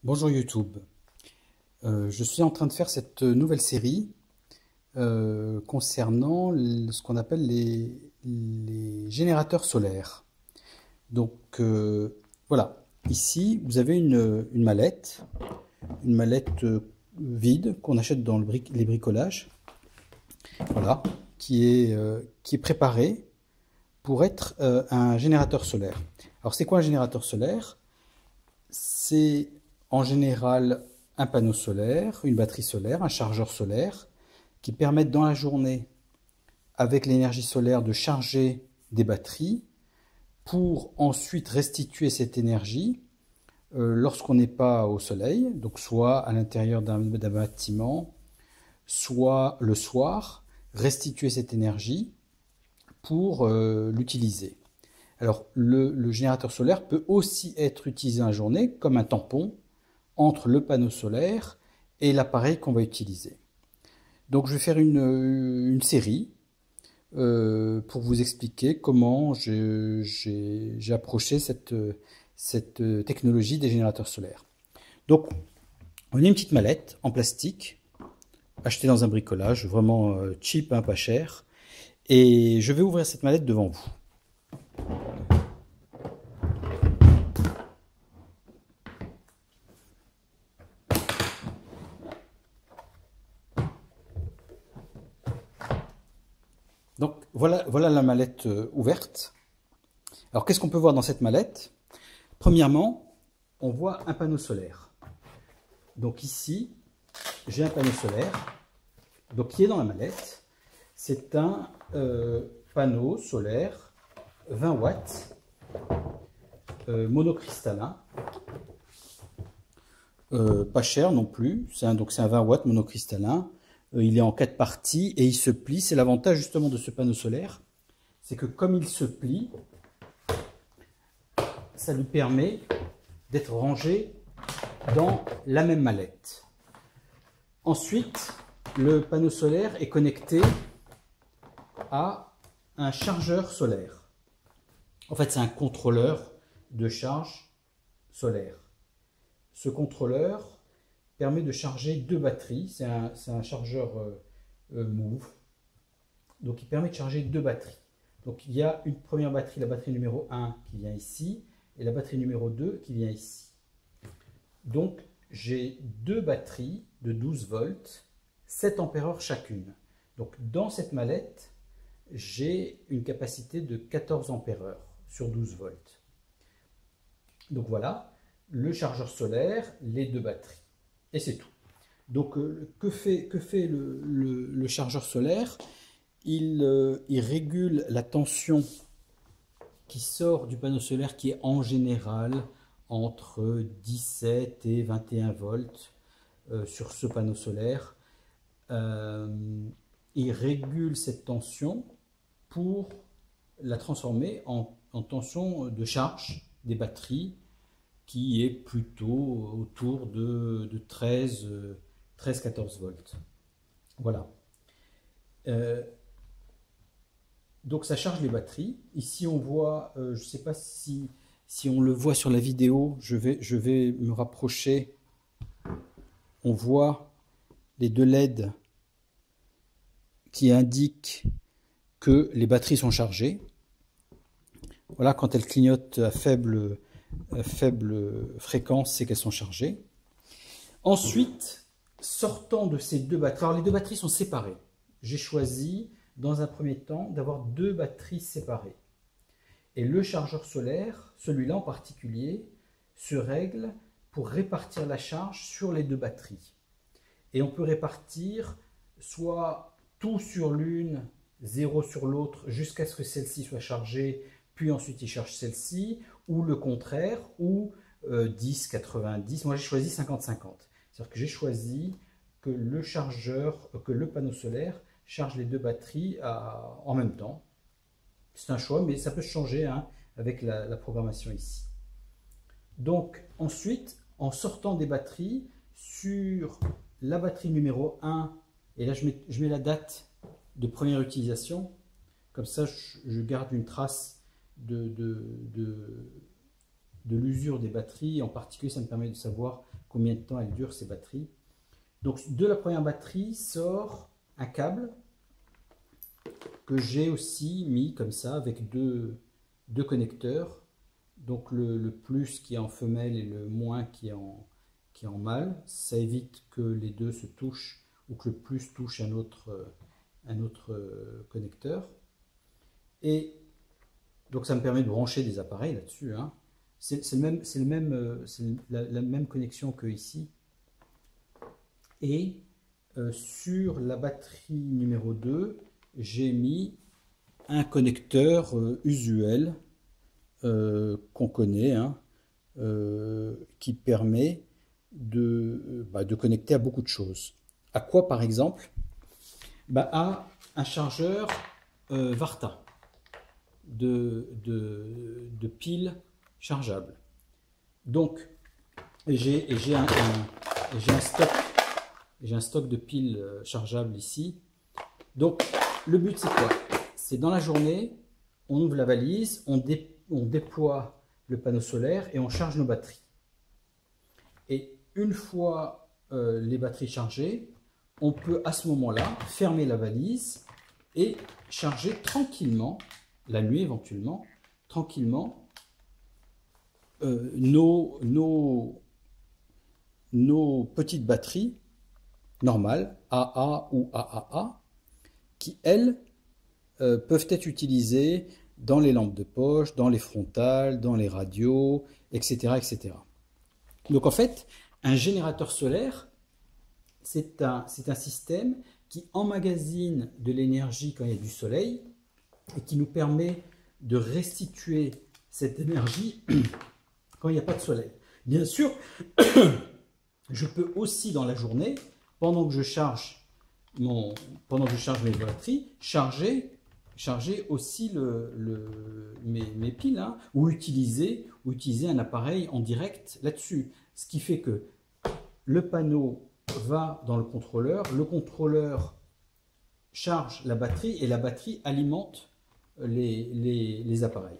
Bonjour YouTube. Je suis en train de faire cette nouvelle série concernant ce qu'on appelle les générateurs solaires. Donc voilà, ici vous avez une mallette vide qu'on achète dans les bricolages, voilà, qui est préparée pour être un générateur solaire. Alors c'est quoi un générateur solaire? C'est en général un panneau solaire, une batterie solaire, un chargeur solaire qui permettent dans la journée, avec l'énergie solaire, de charger des batteries pour ensuite restituer cette énergie lorsqu'on n'est pas au soleil, donc soit à l'intérieur d'un bâtiment, soit le soir, restituer cette énergie pour l'utiliser. Alors le générateur solaire peut aussi être utilisé en journée comme un tampon entre le panneau solaire et l'appareil qu'on va utiliser. Donc je vais faire une série pour vous expliquer comment j'ai approché cette technologie des générateurs solaires. Donc on a une petite mallette en plastique achetée dans un bricolage vraiment cheap, hein, pas cher, et je vais ouvrir cette mallette devant vous. Donc voilà la mallette ouverte. Alors qu'est-ce qu'on peut voir dans cette mallette? Premièrement, on voit un panneau solaire. Donc ici, j'ai un panneau solaire donc, qui est dans la mallette. C'est un panneau solaire 20 watts monocristallin. Pas cher non plus, c'est un 20 watts monocristallin. Il est en 4 parties et il se plie. C'est l'avantage justement de ce panneau solaire, c'est que comme il se plie, ça lui permet d'être rangé dans la même mallette. Ensuite, le panneau solaire est connecté à un chargeur solaire. En fait, c'est un contrôleur de charge solaire. Ce contrôleur permet de charger deux batteries. C'est un chargeur Move. Donc il permet de charger deux batteries. Donc il y a une première batterie, la batterie numéro 1 qui vient ici, et la batterie numéro 2 qui vient ici. Donc j'ai deux batteries de 12 volts, 7 ampères-heure chacune. Donc dans cette mallette, j'ai une capacité de 14 ampères-heure sur 12 volts. Donc voilà, le chargeur solaire, les deux batteries. Et c'est tout. Donc que fait le chargeur solaire? Il régule la tension qui sort du panneau solaire, qui est en général entre 17 et 21 volts sur ce panneau solaire. Il régule cette tension pour la transformer en tension de charge des batteries, qui est plutôt autour de 13-14 volts. Voilà. Donc ça charge les batteries. Ici on voit, je ne sais pas si on le voit sur la vidéo, je vais me rapprocher. On voit les deux LED qui indiquent que les batteries sont chargées. Voilà, quand elles clignotent à faible fréquence, c'est qu'elles sont chargées. Ensuite, sortant de ces deux batteries, alors les deux batteries sont séparées. J'ai choisi dans un premier temps d'avoir deux batteries séparées. Et le chargeur solaire, celui-là en particulier, se règle pour répartir la charge sur les deux batteries. Et on peut répartir soit tout sur l'une, 0 sur l'autre, jusqu'à ce que celle-ci soit chargée, puis ensuite il charge celle-ci, ou le contraire, ou 10-90. Moi j'ai choisi 50-50. C'est-à-dire que j'ai choisi que le panneau solaire charge les deux batteries en même temps. C'est un choix, mais ça peut changer hein, avec la programmation ici. Donc ensuite, en sortant des batteries, sur la batterie numéro 1, et là je mets la date de première utilisation, comme ça je garde une trace de de l'usure des batteries. En particulier, ça me permet de savoir combien de temps elles durent, ces batteries. Donc, de la première batterie sort un câble que j'ai aussi mis comme ça avec deux connecteurs. Donc, le plus qui est en femelle et le moins qui est en mâle. Ça évite que les deux se touchent ou que le plus touche un autre connecteur. Et donc, ça me permet de brancher des appareils là-dessus, hein. C'est la même connexion que ici. Et sur la batterie numéro 2, j'ai mis un connecteur usuel qu'on connaît, hein, qui permet de connecter à beaucoup de choses. À quoi, par exemple? À un chargeur Varta de piles chargeables. Donc, j'ai un stock de piles chargeables ici. Donc, le but, c'est quoi? C'est dans la journée, on ouvre la valise, on déploie le panneau solaire et on charge nos batteries. Et une fois les batteries chargées, on peut à ce moment-là fermer la valise et charger tranquillement, la nuit éventuellement, tranquillement, nos petites batteries normales, AA ou AAA, qui elles peuvent être utilisées dans les lampes de poche, dans les frontales, dans les radios, etc., etc. Donc en fait, un générateur solaire, c'est un système qui emmagasine de l'énergie quand il y a du soleil et qui nous permet de restituer cette énergie quand il n'y a pas de soleil. Bien sûr, je peux aussi dans la journée, pendant que je charge mes batteries, charger aussi mes piles, hein, ou utiliser un appareil en direct là-dessus. Ce qui fait que le panneau va dans le contrôleur charge la batterie et la batterie alimente les appareils.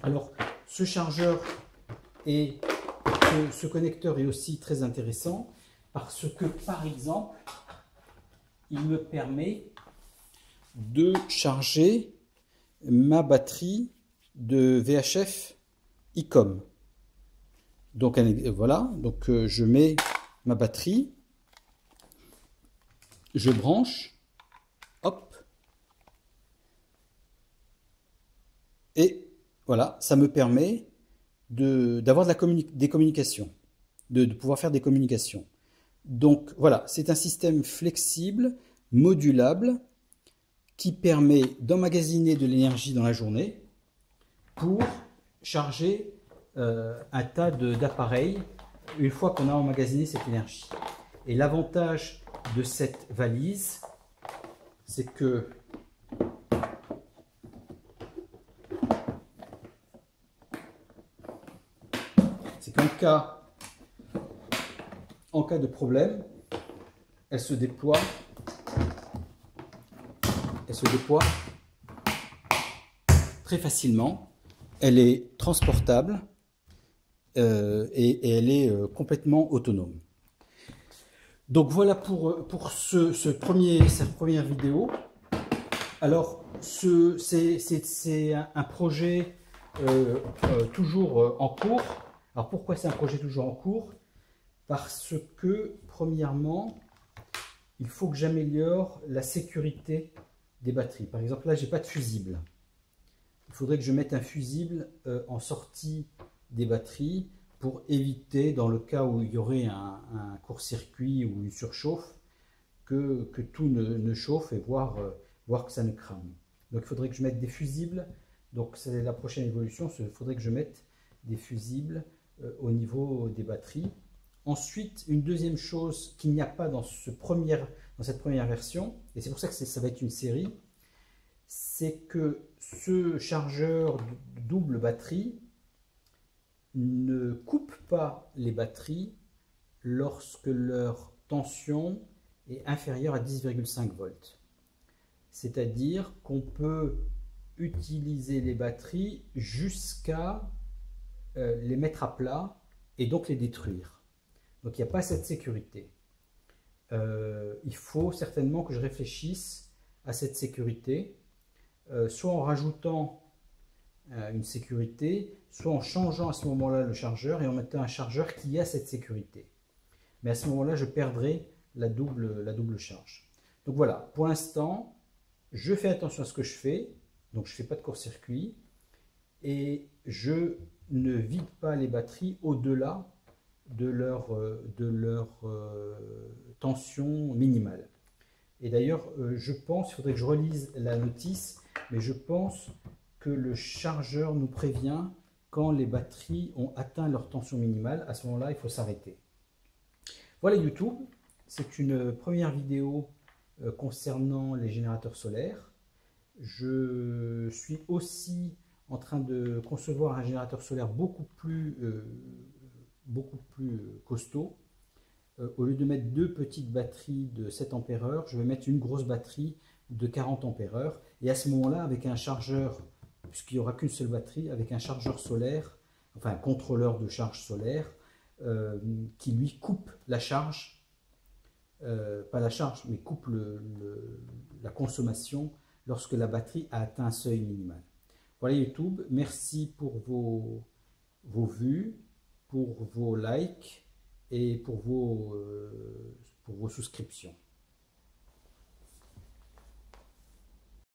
Alors, ce chargeur et ce connecteur est aussi très intéressant parce que, par exemple, il me permet de charger ma batterie de VHF ICOM. Donc voilà, donc je mets ma batterie, je branche, hop, et voilà, ça me permet d'avoir des communications, de pouvoir faire des communications. Donc voilà, c'est un système flexible, modulable, qui permet d'emmagasiner de l'énergie dans la journée pour charger un tas d'appareils une fois qu'on a emmagasiné cette énergie. Et l'avantage de cette valise, c'est que en cas de problème, elle se déploie très facilement. Elle est transportable et elle est complètement autonome. Donc voilà pour cette première vidéo. Alors c'est un projet toujours en cours. Alors pourquoi c'est un projet toujours en cours? Parce que premièrement, il faut que j'améliore la sécurité des batteries. Par exemple, là, j'ai pas de fusible. Il faudrait que je mette un fusible en sortie des batteries pour éviter, dans le cas où il y aurait un court-circuit ou une surchauffe, que tout ne chauffe et voir que ça ne crame. Donc il faudrait que je mette des fusibles. Donc c'est la prochaine évolution, il faudrait que je mette des fusibles au niveau des batteries. Ensuite, une deuxième chose qu'il n'y a pas dans cette première version, et c'est pour ça que ça va être une série, c'est que ce chargeur double batterie ne coupe pas les batteries lorsque leur tension est inférieure à 10,5 volts. C'est-à-dire qu'on peut utiliser les batteries jusqu'à les mettre à plat et donc les détruire. Donc il n'y a pas cette sécurité. Il faut certainement que je réfléchisse à cette sécurité, soit en rajoutant une sécurité, soit en changeant à ce moment-là le chargeur et en mettant un chargeur qui a cette sécurité. Mais à ce moment-là, je perdrai la double charge. Donc voilà, pour l'instant, je fais attention à ce que je fais, donc je ne fais pas de court-circuit, et je ne vide pas les batteries au-delà de leur tension minimale. Et d'ailleurs, je pense, il faudrait que je relise la notice, mais je pense que le chargeur nous prévient quand les batteries ont atteint leur tension minimale. À ce moment-là, il faut s'arrêter. Voilà YouTube, c'est une première vidéo concernant les générateurs solaires. Je suis aussi en train de concevoir un générateur solaire beaucoup plus costaud. Au lieu de mettre deux petites batteries de 7 ampères-heure, je vais mettre une grosse batterie de 40 ampères-heure. Et à ce moment-là, avec un chargeur, puisqu'il n'y aura qu'une seule batterie, avec un chargeur solaire, enfin un contrôleur de charge solaire, qui lui coupe la charge, pas la charge, mais coupe la consommation lorsque la batterie a atteint un seuil minimal. Voilà YouTube, merci pour vos vues, pour vos likes et pour vos souscriptions.